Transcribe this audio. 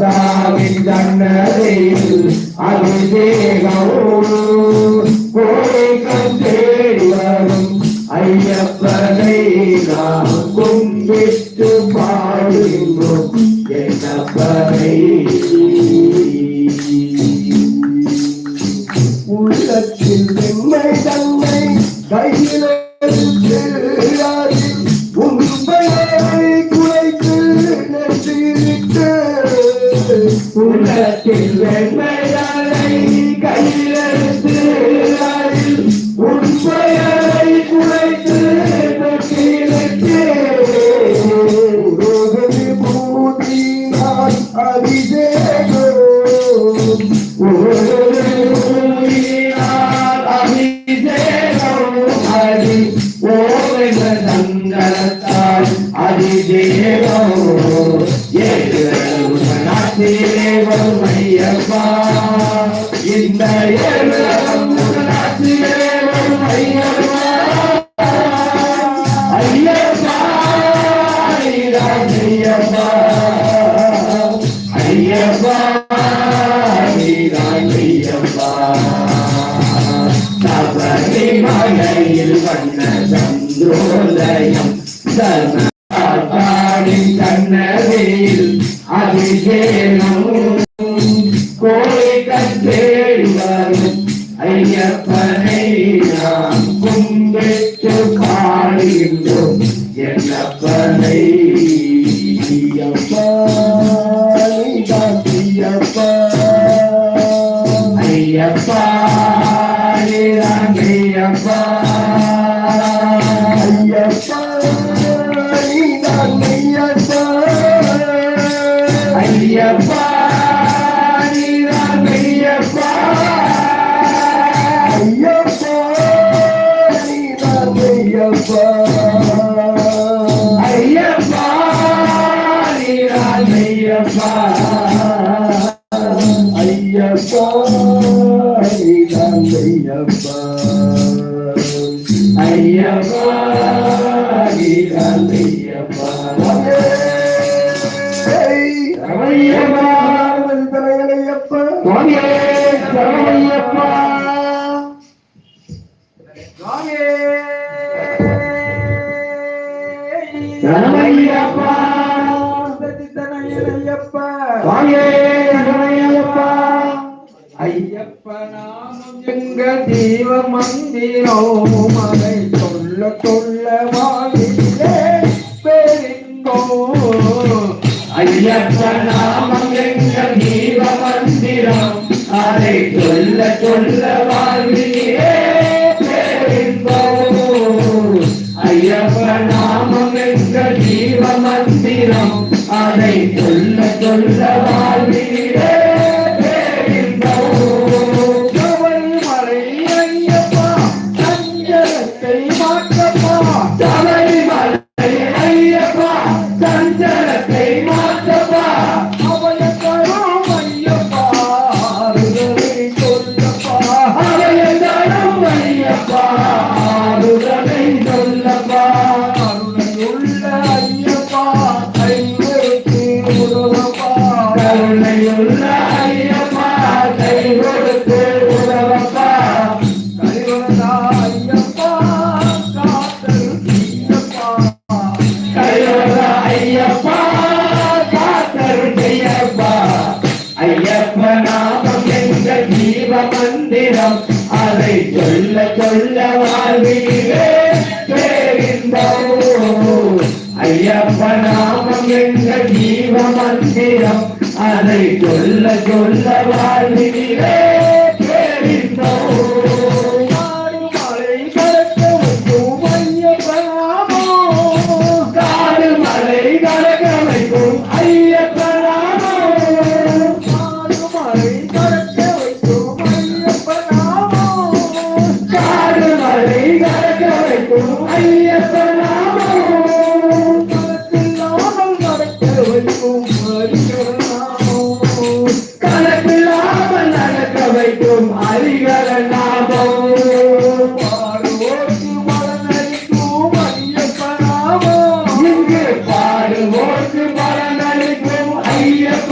மாதாவின் கண்ணரையில் அபிஷேகோடு கோரிக்கம் தேடி வரும் ஐயப்பனை நாம் கும்பிட்டு பாடுகின்றோம் என்னப்பனை. உள்ளத்தில் வெண்மை தன்னை கையில் உண்மையை குலைத்து நெற்றிவிட்டு உள்ளத்தில் வெண்மையானை கையில் எடுத்து உண்மையை குலைத்து நெற்றிவிட்டு பூதினால் அபிஷேகோ ஐயப்பா இந்த ஐயப்பா ஐயப்பா ஐயப்பா ஐயப்பா சபரி மலையில் வண்ண சந்திரோதயம் சர்மாடின் கண்ணரையில் அபிஷேகம் கோரிக்கம் தேடி வரும் ஐயப்பனை நாம் கும்பிட்டு பாடுகின்றோம் என்னப்பனை. ஐயப்பா ஐயப்பா ஐயப்பா ஐயப்பா ஐயப்பா எங்க தீவ மந்திரம் அதை சொல்ல சொல்ல வாயிலே பெருங்கோ. ஐயப்ப நாமம் எங்க தீவ மந்திரம் அதை சொல்ல சொல்ல வாயிலே பெருங்கோ. ஐயப்ப நாமம் எங்க தீவ மந்திரம் அதை சொல்ல சொல்ல வாயிலே மந்திரம் அதை சொல்ல சொல்ல வாழ்விலே ஐயப்ப நாமம் எங்க ஜீவ மந்திரம் அதை சொல்ல சொல்ல வாழ்விலே